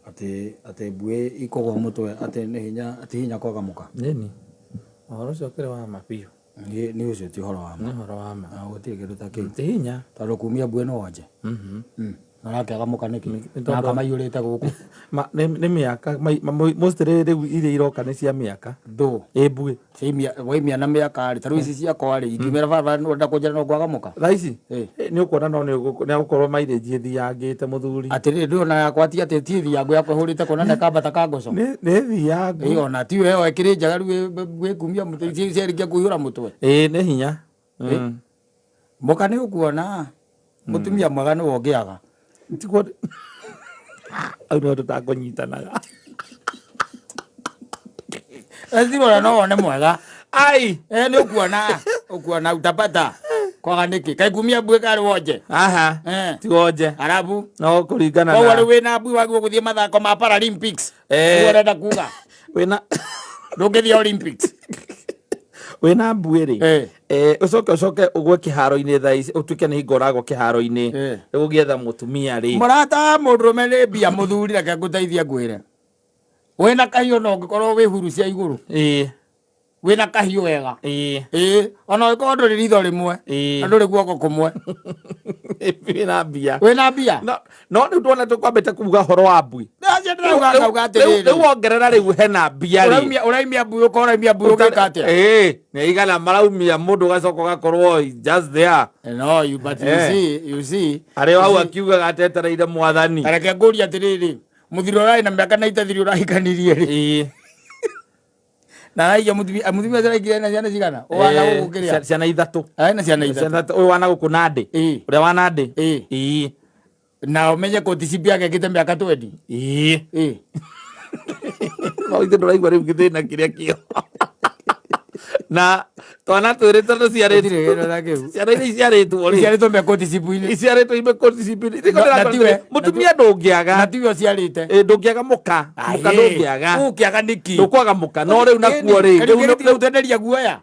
ate bue iko mutwe ate ati hinya kwaga muka nini horo cokere wa mapio ni ucio ti horo wa ni horo wa ma guti kindu ta kiu ti hinya taro kumia bue no waje narakiaga muka niki naka maiyurite guku ni miaka most riu iria iroka ni cia miaka ndo bue waimia na miaka ri taru ici cia kwari ingimera baba no ndakujira no kwaga muka raici ni ukuona no ni gukorwo mileage thiangite muthuri atiri ndio na yakwa ti ati ti thiangu yakwa hurite kona ne kambata kagoco ni thiangu ona ti we ekire njaga ru kumia mutu cierikia kuihura mutwe ni hinya muka ni ukuona mutumia mwega ni wongiaga tiko au no tutakonyitanaga aziro no one mwega ai ni ukuona utapata kwa niki kai kumia bwe kare woje ti woje arabu no kuringana na wale wena bwe wagu guthie mathako ma Paralympics urenda kuga wena ndungithia Olympics wena bwiri ucoke ugwe kiharo-ini thaici utuike ni ngoragwo kiharo-ini ugietha mutumia ri murata mundurume ni mbia muthuri reke nguteithia ngwire wena kahiu no ngikorwo wi huru cia iguru wena kahiu wega ona uko nduri ritho rimwe nduri guoko kumwe wena mbia no ni tuona tukwambite kuga horo wa mbui riu wongerera riu hena mbia ri uraimia mbui ukoraimia mbui ugikatia ni igana maraumia mundu gacoka gakorwo just there no but you see ari wau akiuga gatetereire mwathani reke nguria atiriri muthiro rai na miaka na itathiri urahikanirie ri na raiya muthimia zaraikire na ciana cigana wana gukukiria ciana ithatu na ciana ithatu uyu wana guku nandi uria wa nandi na umenye ko TCP yake kite miaka 20 no ithe nduraigua riu githina kiria kio na twana twirite no ciarite ciana iria ciaritwo ri ciaritwo miaka TCP-ini ciaritwo miaka TCP-ini mutumia ndungiaga na tiwe ciarite ndungiaga muka ukiaga niki ndukwaga muka no riu nakuo ri riu utenderia guoya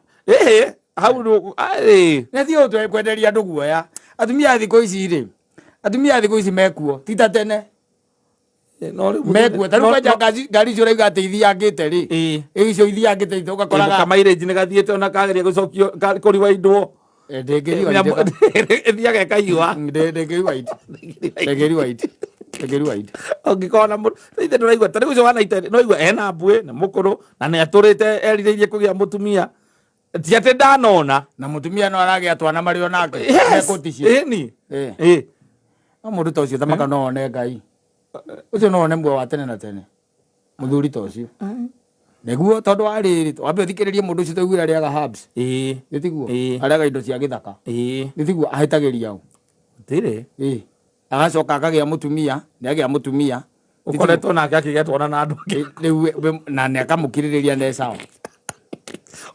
hau ne thio twekwenderia andu guoya atumia thiko ici ri atumia thiko ici mekuo tita tene mekuo taru kaja ngari cio raiga teithiangite ri icio ithiangite ugakoraga kamairĩnji nĩ gathiĩte ona kageria gũcokio kũriwa indo ndĩngĩriwa kahiũa ũngĩkorwo na mũndũ ithe ndũraigua ta rĩu ũcio wanaite no igua ena mbuĩ nĩ mũkũrũ na nĩ atũrĩte erirĩirie kũgĩa mũtumia ti atĩ ndanona na mũtumia no aragĩa twana marĩ onake mekũticio no mũndũ ta ũcio thamaka no one Ngai ucio no one mwe wa tene na tene muthuri ta ucio neguo tondu wa riri wambe uthikiririe mundu ucio tawira riaga herbs nitiguo ariaga indo cia githaka nitiguo ahetagiria u ndire agacoka akagia mutumia niagia mutumia ukoretwo nake akigetwo na andu riu na ne akamukiririria ne sawa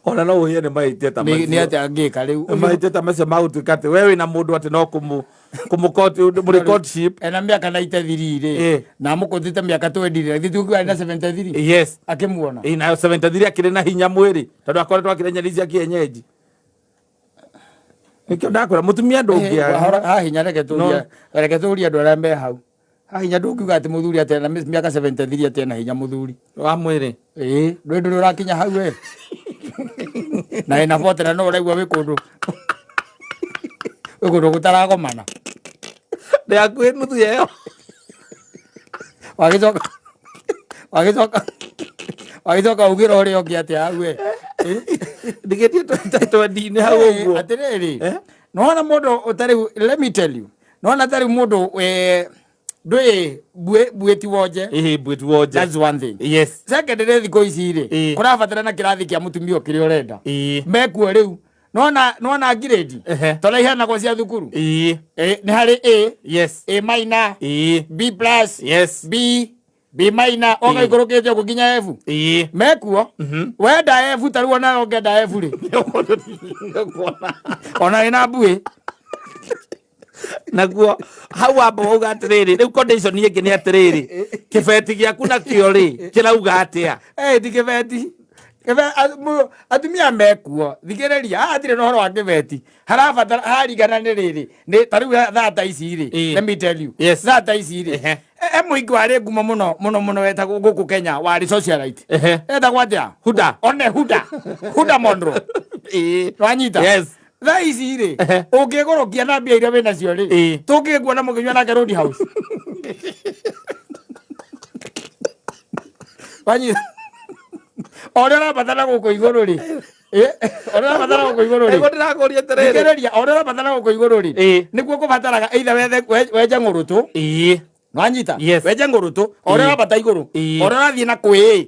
ona no uhiye ni maitie ta ni ati angika riu maitie ta macio mautukate wewe na mundu ati no kumukoti muri courtship ena miaka na itathirire na mukotite miaka 20 thituku na 73 yes akimuona na 73 akiri na hinya mwiri tondu akoretwo akirenya cia kienyeji nikio ndakora mutumia ndungia ha hinya reke turia andu aria me hau ha hinya ndungiuga ati muthuri ati na miaka 73 ati na hinya muthuri wa mwiri ndundu urakinya hau we na ina botera no uraigua wikundu gutaragomana de akuä nuthu yeo wagicoka ugira å rä ongi atä awe ndigetie twendi-inä hau å guo atä rä rä nona må ndå å tarä let me tell you nona tarä må ndå ndwä buä ti wonje buä ti wonje that's one thing yes second rä thikå ici rä kå rabatara na kä rathi kä a må tumia å kä rä a å renda mekuo rä u nona grade tona iheanagwo cia thukuru nĩ harĩ A yes A minor B plus yes B minor oga ikorokete uko nginya F mekuo wenda F tarĩ wona ongenda F rĩ ona ina mbui naguo hau wamba wauga atiriri riu condition yake ni atiriri kibeti giaku nakio ri kirauga atia ti kibeti atumia mekuo thikiriria atire no horo wa kibeti harabatara harigana ni riri ni tariu thata ici ri let me tell you thata ici ri muingi wari ngumo muno wetagwo guku Kenya wari socialite etagwo atia Huda Monro wanyita yes thaa ici rĩ ũngĩgũrũkia na mbia iria wĩnacio rĩ tũngĩkuona mũkĩnyua nake road house wanyita ũrĩa ũrabatara gũkũ igũrũ rĩ ũrĩa ũrabatara gũkũ igũrũ rĩ ndĩrakũria atĩrĩrĩ thikĩrĩria ũrĩa ũrabatara gũkũ igũrũ rĩ nĩguo kũbataraga either wenje ngũrũtũ wanyita wenje ngũrũtũ ũrĩa ũrabata igũrũ ũrĩa ũrathiĩ na kwĩ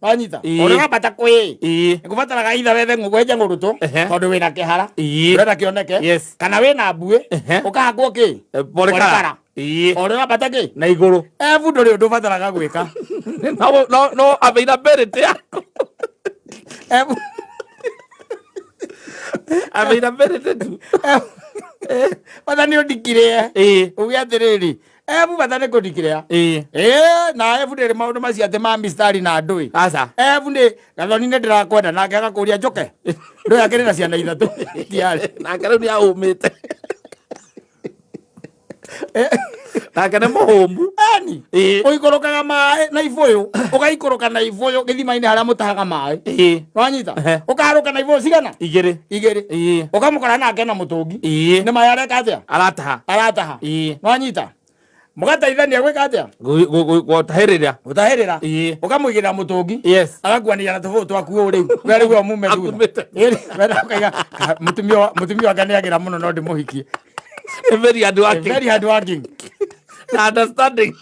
wanyita ũrĩa ũrabata kwĩ nĩkũbataraga either wenje ngũrũtũ tondũ wĩna kĩhara ũrenda kĩoneke kana wĩna mbuĩ ũkahakwo kĩ borekara ũrĩa ũrabata kĩ na igũrũ ebu ndũrĩ ũndũ ũbataraga gwĩka no availability yako availability tu bata nĩ ũndikire uge atĩrĩrĩ ebu bata nĩ kũndikĩrĩa na ebu ndĩrĩ maũndũ macio atĩ ma mistari na ndũĩ aca ebu ndĩ gathoni-inĩ ndĩrakwenda nake agakũria njoke ndũĩ akĩrĩ na ciana ithatũ tiarĩ nake rĩu nĩahũmĩte nake nĩ mũhũmbu ani ũikũrũkaga maĩ na ibũyũ ũgaikũrũka na ibũyũ gĩthima-inĩ harĩa mũtahaga maĩ wanyita ũkaharũka na ibũyũ cigana igĩrĩ ũkamũkora nake na mũtũngi nĩ maĩ areka atĩa arataha wanyita mũgataithania gwĩka atĩa gũtahĩrĩra ũkamũigĩrĩra mũtũngi agakuanĩria na tũbũyũ twaku ũũ rĩu we rĩu mume thutha ũkaiga mũtumia wake nĩ agĩra mũno no ndĩmũhikie very hard working na understanding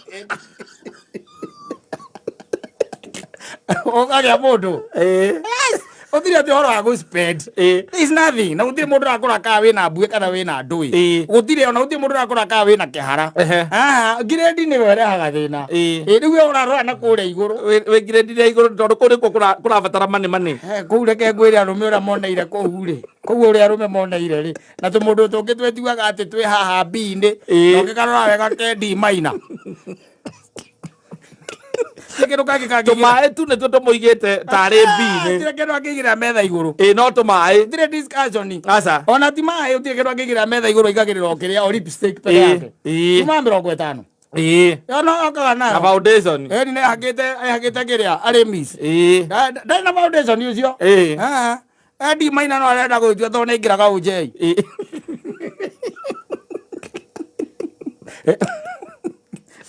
ũkagĩa mũndũ ũthire atĩ ũhoro wa gũspend is nothing na gũtirĩ mũndũ ũrakũra kaa wĩna mbuĩ kana wĩna ndũĩ gũtirĩ ona gũtirĩ mũndũ ũrakũra kaa wĩna kĩhara ngirĩndi nĩwe ũrehaga thĩna rĩu we ũrarora na kũrĩa igũrũ wĩ ngirĩndi ya igũrũ tondũ kũu nĩkuo kũrabatara mani kũu reke ngwĩre arũme ũrĩa moneire kũu rĩ kũu ũrĩa arũme moneire rĩ na tũmũndũ tũngĩ twĩtuaga atĩ twĩ haha B-inĩ na ũngĩkarora wega ke D minor tũmaĩ tu nĩtuo tũmũigĩte tarĩ B-inĩ tire kĩndũ akĩigĩrĩra metha igũrũ no tũmaĩ tire discussion aca ona ti maĩ ũtirĩ kĩndũ akĩigĩrĩra metha igũrũ igagĩrĩra okĩrĩa o lipstick peke yake kuma 50 no okaga nayo na foundation nĩ ehakĩte kĩrĩa arĩmis ndarĩ na foundation ũcio D minor no arenda gwĩtua tondũ nĩ aingĩraga ũnjei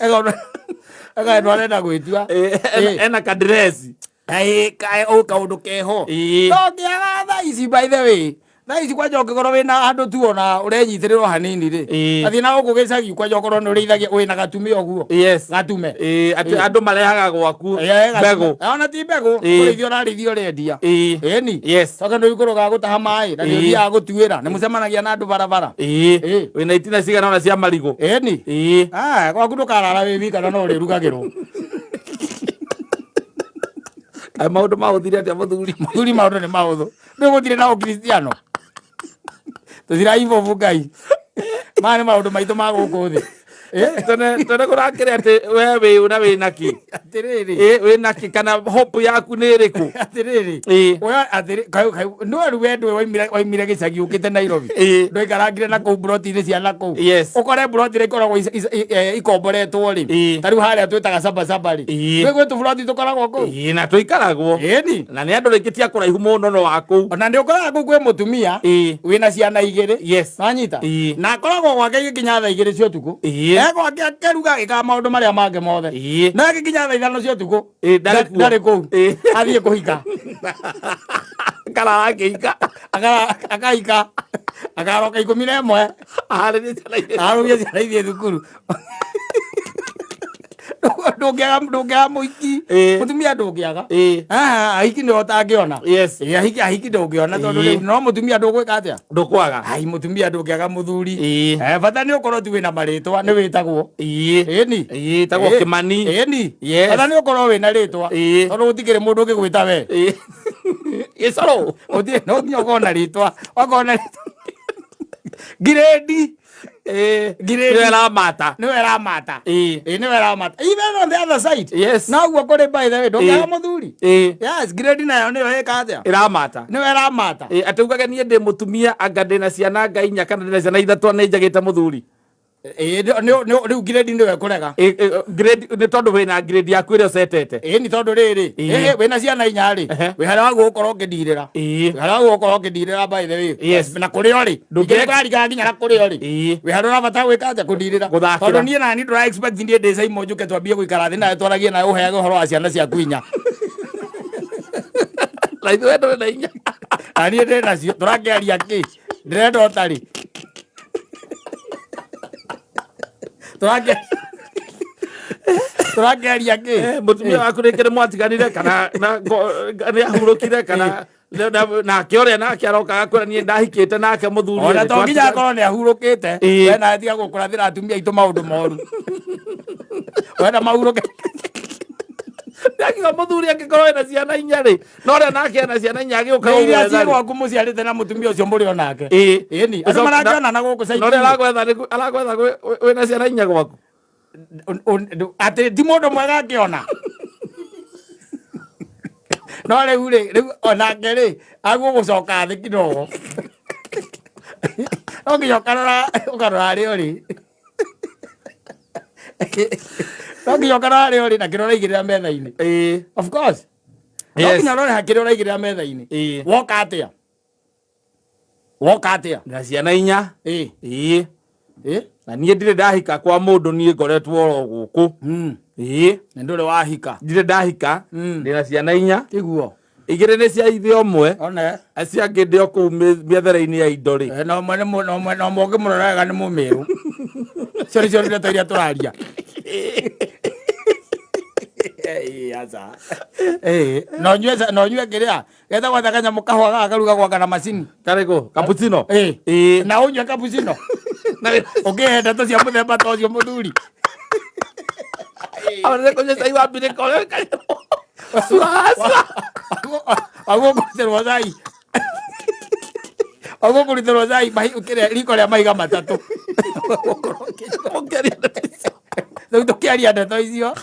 ega no arenda gwĩtua ena kadresi kaũndũ keho no kĩaga thaa ici by the way thaa ici kwanja ũngĩkorwo wĩna handũ tu ona ũrenyitĩrĩrwo hanini rĩ athiĩ na gũkũ gĩcagi kwanja ũkorwo nĩ ũrĩithagia wĩna gatume ũguo gatume atĩ andũ marehaga gwaku mbegũ ona ti mbegũ ũrĩithio ũrarĩithio ũrendia ĩni toka ndũ ikũrũgaga gũtaha maĩ na nĩ ũthiaga gũtuĩra nĩ mũcemanagia na andũ barabara wĩna itina cigana ona cia marigũ ĩni gwaku ndũkarara wĩ wika na no ũrĩrugagĩrwo maũndũ mahũthire atĩa mũthuri maũndũ nĩ mahũthũ ndũ gũtirĩ na ũkristiano tũtiraibobu ngai maya nĩ maũndũ maitũ ma gũkũ thĩ tene kũrakĩrĩ atĩ we wĩna kĩ wĩna kĩ kana hope yaku nĩ ĩrĩkũ no rĩu we ndũĩ waimire gĩcagi ũkĩte Nairobi ndũikarangire na kũu buroti-inĩ cia na kũu ũkore buroti ikoragwo ikomboretwo rĩ ta rĩu harĩa twĩtaga cabacaba rĩ nĩ gwĩ tũburoti tũkoragwo kũu na tũikaragwo na nĩ andũ rĩngĩtia kũraihu mũno no wa kũu ona nĩ ũkoraga kũu kwĩ mũtumia wĩna ciana igĩrĩ wanyita na akoragwo gwake igĩkinya thaa igĩrĩ cia ũtukũ gwake akĩruga ĩkaga maũndũ marĩa mangĩ mothe no agĩkinya thaa ithano cia ũtukũ ndarĩ kũu athiĩ kũhika karara akĩhika akahika akaroka 11 aharĩrie ciana ithiĩ thukuru ndũngĩaga mũhiki mũtumia ndũngĩaga ahiki nĩo ũtangĩona ahiki ndũngĩona tondũ rĩu no mũtumia ndũgwĩka atĩa ndũkwaga mũtumia ndũngĩaga mũthuri bata nĩ ũkorwo tu wĩna marĩtwa nĩ wĩtagwo ĩni tagwo Kĩmani ĩni bata nĩ ũkorwo wĩna rĩtwa tondũ gũtikĩrĩ mũndũ ũngĩgwĩta we gĩcoro no nginya ũkorwo na rĩtwa wakorwo na rĩtwa ngirĩndi nĩwe ramata nĩwe ramata even on the other side noguo kũrĩ by the way ndũngĩaga mũthuri grade nayo nĩyo ĩka atĩa ĩramata nĩwe ramata atĩ ugage niĩ ndĩ mũtumia anga ndĩna ciana nga 4 kana ndĩna ciana 3 nĩ njagĩte mũthuri riu grade ndiwe kurega grade ni tondu wina grade yaku ire setete ni tondu riri wina ciana inya ri we hara gukorwo ngidirira hara gukorwo ngidirira by the way na kurio ri ndungirari ga nginya kurio ri we hara bata gwika ate kudirira tondu nie na ni ndura expect ndie ndisa imojuke twambie guikara thi na twaragie na uheage horo wa ciana ciaku inya na ithuĩ ndũrĩ na inya na niĩ ndĩ nacio tũrakĩaria kĩ ndĩrenda ũtarĩ tũrakĩaria kĩ mũtumia waku rĩngĩ nĩ mwatiganire kana nĩ ahurũkire kana nake ũrĩa nake arokaga kwĩra niĩ ndahikĩte nake mũthuri ona to nginya akorwo nĩ ahurũkĩte we na tiga gũkũrathĩra atumia aitũ maũndũ moru wenda mahurũke ndakiga mũthuri angĩkorwo ena ciana inya rĩ no ũrĩa nake ena ciana inya agĩũka iria ciĩ gwaku mũciarĩte na mũtumia ũcio mũrĩ onake ĩni andũ marakĩonana gũkũ no ũrĩa aragwetha wĩna ciana inya gwaku atĩ ti mũndũ mwega akĩona no rĩu onake rĩ agũgũcoka thĩ kidogo no nginya ũkarora rĩo rĩ no nginya ũkarora rĩo rĩ na kĩrĩa ũraigĩrĩra metha-inĩ of course no nginya ũrore hakĩrĩa ũraigĩrĩra metha-inĩ woka atĩa na ciana inya na niĩ ndirĩ ndahika kwa mũndũ niĩ ngoretwo oro gũkũ na ndũrĩ wahika ndirĩ ndahika ndĩna ciana inya iguo igĩrĩ nĩ cia ithe ũmwe acio angĩ ndĩ o kũu mĩethere-inĩ ya indo rĩ no mwe ũngĩmũrora wega nĩ mũmĩrũ cio nĩcio ndeto iria tũraria no nyue kĩrĩa getagwo ta kanyamũ kahũa gaka karugagwo kana macini karĩkũ cappuccino na ũnyue cappuccino ũkĩhe ndeto cia mũthemba ta ũcio mũthuri onere kũnyua cai wa mbirĩka ũrĩa agũkũrutĩrwo cai agũkũrutĩrwo cai riko rĩa mahiga matatũ rĩu tũkĩaria ndeto icio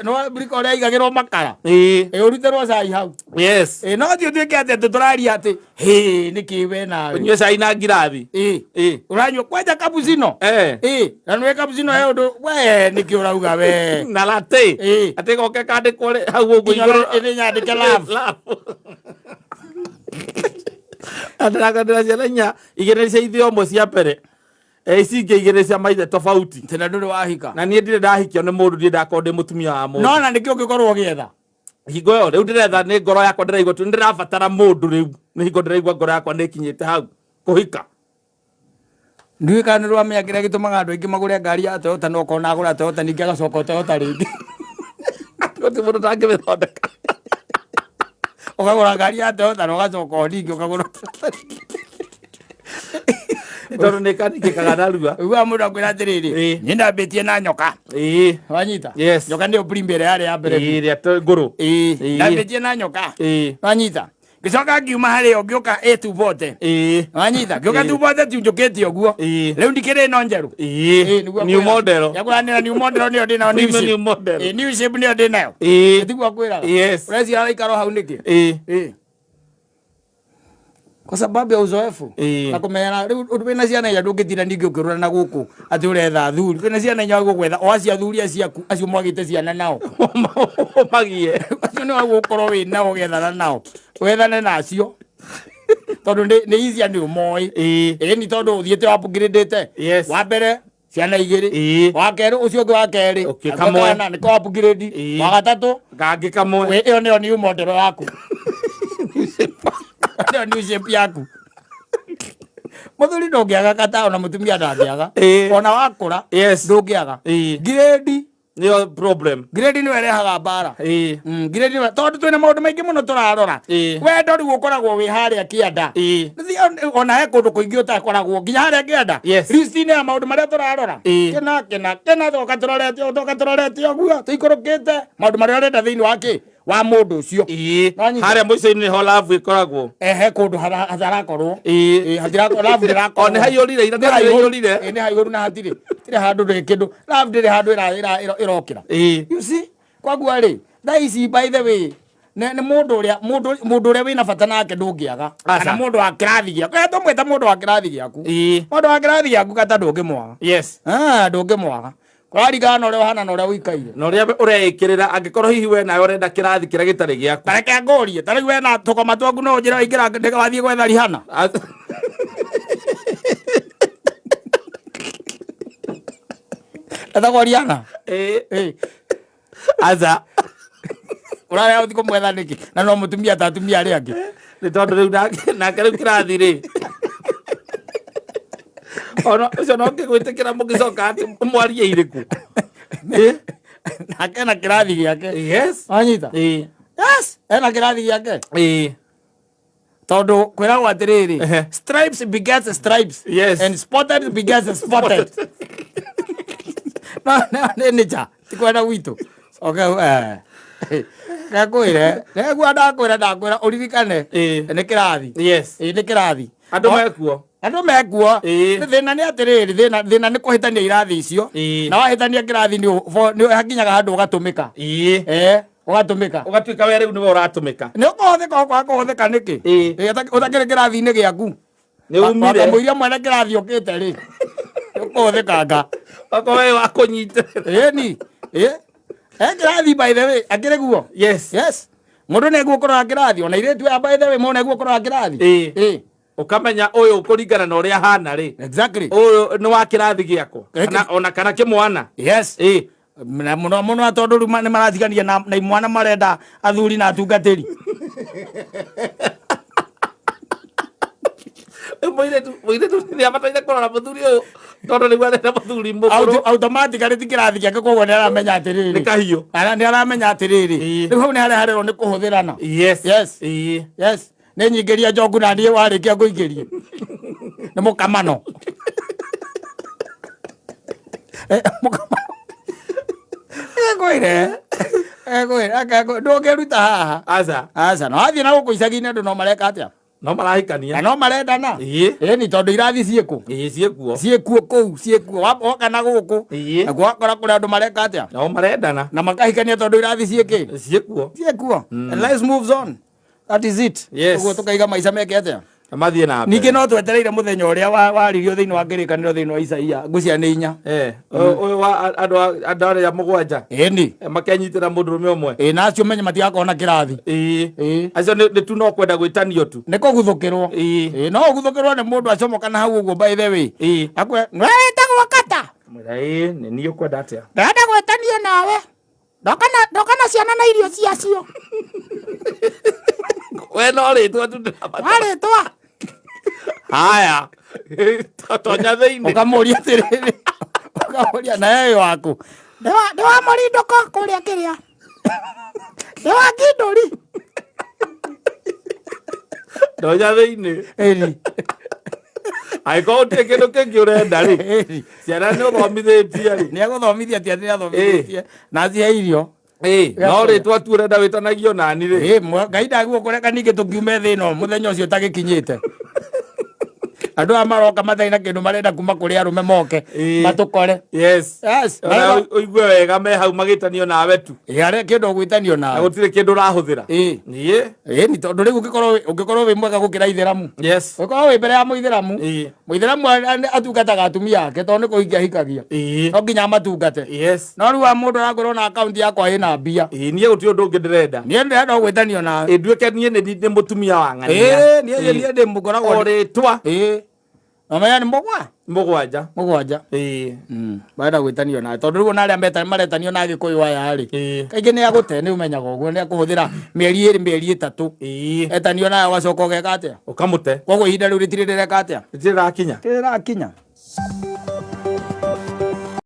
no riko ũrĩa aigagĩrwo makara ũrutĩrwo cai hau no thiĩ ũtuĩke atĩ tũraria atĩ nĩkĩ we nawe ũnyue cai na ngirathi ũranyua kwanja kapucino na nĩwe kapucino he ũndũ we nĩkĩ ũrauga we na latte atĩ goke kandĩkwo hau ũguo igũrũ nyandĩke love andĩrakandĩra ciana inya igĩrĩ cia ithe ũmwe cia mbere ici ingĩ igĩrĩ cia maithe tofauti tena ndũrĩ wahika na niĩ ndirĩ ndahikio nĩ mũndũ ndirĩ ndakorwo ndĩ mũtumia wa mũndũ no na nĩkĩ ũngĩkorwo ũgĩetha hingo ĩyo rĩu ndĩretha nĩ ngoro yakwa ndĩraigua tu nĩndĩrabatara mũndũ rĩu nĩ hingo ndĩraigua ngoro yakwa nĩkinyĩte hau kũhika ndiũĩ kana nĩ rwamenya kĩrĩa gĩtũmaga andũ aingĩ magũre ngari ya Toyota no ũkona agũra Toyota ningĩ agacoka Toyota rĩngĩ gũtirĩ mũndũ ndangĩmĩthondeka ũkagũra ngari ya Toyota na ũgacoka ningĩ ũkagũra tondũ nĩ kandĩkĩkaga narua ũguo mũndũ akwĩra atĩrĩrĩ nĩ ndambĩtie na nyoka wanyita nyoka nĩyo primary yarĩ ya mbere ĩrĩa ngũrũ ndambĩtie na nyoka wanyita ngĩcoka ngiuma harĩa ngĩũka tubote wanyita ngĩũka tubote tunjũkĩte ũguo rĩu ndikĩrĩ no njerũ new model yakũranĩra new model nĩyo ndĩ nayo new shape nĩyo ndĩ nayo tiguo kwĩraga ũreciria araikara hau nĩkĩ kwa sababu ya uzoefu na kumenya rĩu wĩna ciana inya ndũngĩtira ningĩ ũkĩrũra na gũkũ atĩ ũretha thuri wĩna ciana inya gũgwetha o acio athuri aciaku acio mwagĩte ciana nao magie acio nĩ wagũkorwo wĩ nao ũgethana nao wethane nacio tondũ nĩ icia nĩ ũmoĩ ĩni tondũ ũthiĩte wapungirĩndĩte wa mbere ciana igĩrĩ wa kerĩ ũcio ũngĩ wa kerĩ nĩko wapungirĩndi wa gatatũ gangĩ kamwe ĩyo nĩyo new model yaku nĩyo new shape yaku mũthuri ndũngĩaga kata ona mũtumia ndangĩaga ona wakũra ndũngĩaga ngirĩndi nĩyo problem ngirĩndi nĩyo ĩrehaga mbara ngirĩndi tondũ twĩna maũndũ maingĩ mũno tũrarora wendo rĩu ũkoragwo wĩ harĩa kĩanda ona he kũndũ kũingĩ ũtakoragwo nginya harĩa kĩanda listi-inĩ ya maũndũ marĩa tũrarora kena toka tũrorete ũguo tũikũrũkĩte maũndũ marĩa ũrenda thĩinĩ wa kĩ wa mũndũ ũcio harĩa mũico-inĩ nĩho lavu ĩkoragwo he kũndũ hatarakorwo nĩ haiyũrire ira nĩ haiyũrire nĩ haiyũru na hatirĩ handũ ndĩ kĩndũ lavu ndĩrĩ handũ ĩrokĩra you see kwaguo rĩ thaa ici by the way nĩ mũndũ ũrĩa wĩna bata nake ndũngĩaga kana mũndũ wa kĩrathi gĩaku tũmwĩta mũndũ wa kĩrathi gĩaku mũndũ wa kĩrathi gĩaku kata ndũngĩmwaga ndũngĩmwaga kũraringana na ũrĩa ũhana na ũrĩa ũikaire na ũrĩa ũreĩkĩrĩra angĩkorwo hihi we nawe ũrenda kĩrathi kĩrĩa gĩtarĩ gĩaku tareke ngũrie ta rĩu we na tũkoma twaku no ũnjĩra waingĩra ndege wathiĩ gwetha Rihanna etagwo Rihanna aca ũrarĩa ũthi kũmwetha nĩkĩ na no mũtumia ta atumia arĩa angĩ nĩ tondũ rĩu nake rĩu kĩrathi rĩ ona ũcio no ngĩgwĩtĩkĩra mũgĩcoka atĩ mwarie irĩkũ nake ena kĩrathi gĩake wanyita ena kĩrathi gĩake tondũ kwĩragwo atĩrĩrĩ stripes begets stripes and spotted begets spotted nĩ nja ti kwenda gwitũ ngakwĩre ndakwĩra ũririkane nĩ kĩrathi nĩ kĩrathi andũ mekuo thĩna nĩ atĩrĩrĩ thĩna nĩ kũhĩtania irathi icio na wahĩtania kĩrathi nĩ hakinyaga handũ ũgatũmĩka ũgatũmĩka ũgatuĩka we rĩu nĩwe ũratũmĩka nĩ ũkũhũthĩka ũkwaga kũhũthĩka nĩkĩ ũtakĩrĩ kĩrathi-inĩ gĩaku wakamũiria mwene kĩrathi ũkĩte rĩ ũkũhũthĩkanga okorwo we wakũnyitĩrĩra ĩni kĩrathi by the way akĩrĩ guo mũndũ nĩ guokorora kĩrathi ona irĩtu ya by the way mũndũ nĩ guokorora kĩrathi ukamenya ũyũ kũringana na ũrĩa hana rĩ ũyũ nĩ wa kĩrathi gĩakwa kana kĩmwana na mũno tondũ rĩu nĩ maratigania na imwana marenda athuri na atungatĩri mũirĩtu nĩ abataire kũrora mũthuri ũyũ tondũ nĩguo arenda mũthuri mũkũrũ automatically ti kĩrathi gĩake koguo nĩ aramenya atĩrĩrĩ nĩ kahiũ nĩ aramenya atĩrĩrĩ rĩu hau nĩ harĩa harerwo nĩ kũhũthĩrana nĩ nyingĩria njogu na niĩ warĩkia ngũingĩrie nĩ mũkamano ndũngĩruta haha aca no wathiĩ na gũkũ icagi-inĩ andũ no mareka atĩa no marahikania no marendana ĩni tondũ irathi ciĩkuo kũu woka na gũkũ naguo wakora kũrĩa andũ mareka atĩa no marendana na makahikania tondũ irathi ciĩkuo and life moves on. That is it. Ũguo tũkaiga maica meke atĩa mathiĩ na mbere ningĩ no twetereire mũthenya ũrĩa waririo thĩinĩ wa ngĩrĩkanĩro thĩinĩ wa Isaia ngũcia nĩ 4 ũyũ wa andũ arĩa mũgwanja ĩni makenyitĩra mũndũrũme ũmwe na acio menye matigakorwo na kĩrathi acio nĩ tu no kwenda gwĩtanio tu nĩ kũguthũkĩrwo no ũguthũkĩrwo nĩ mũndũ acomoka na hau ũguo by the way wetagwo kata nĩ niĩ ũkwenda atĩa ndenda gwĩtanio nawe ndoka na ciana na irio ciacio we no rĩtwa tu rĩtwa haya tonya thĩinĩ ũkamũria atĩrĩrĩ ũkamũria na yeye waku nĩ wa mũrindũko kũrĩa kĩrĩa nĩ wa ngindũri tonya thĩinĩ angĩkorwo gũtirĩ kĩndũ kĩngĩ ũrenda rĩ ciana nĩ ũthomithĩtie rĩ nĩ agũthomithia ti atĩ nĩ athomithĩtie na cihe irio no rĩtwa tu ũrenda wĩtanagio nani rĩ Ngai ndagũkũreka ningĩ tũkiume thĩno mũthenya ũcio ũtagĩkinyĩte andũ aya maroka matarĩ na kĩndũ marenda kuma kũrĩ arũme moke matũkore ũigue wega me hau magĩtanio nawe tu arĩa kĩndũ gwĩtanio nawe na gũtirĩ kĩndũ ũrahũthĩra nĩ tondũ rĩu ũngĩkorwo wĩ mwega gũkĩra itheramu ũngĩkorwo wĩ mbere ya mũitheramu atungataga atumia ake tondũ nĩ kũhingia hikagia no nginya amatungate no rĩu wa mũndũ arakorwo na akaunti yakwa ĩna mbia niĩ gũtirĩ ũndũ ũngĩ ndĩrenda niĩ ndĩrenda gwĩtanio nawe nduĩke niĩ nĩ mũtumia wa ng'ania niĩ ndĩ mũkoragwo rĩtwa Omaya nĩ mũgwanja barenda gwĩtanio nawe tondũ rĩu arĩa maretanio na Agĩkũyũ aya rĩ kaingĩ nĩ agũte nĩ ũmenyaga ũguo nĩ akũhũthĩra mĩeri 2 mĩeri 3 etanio nawe ũgacoka ũgeka atĩa ũkamũte koguo ihinda rĩu rĩtirĩ rĩreka atĩa rĩrakinya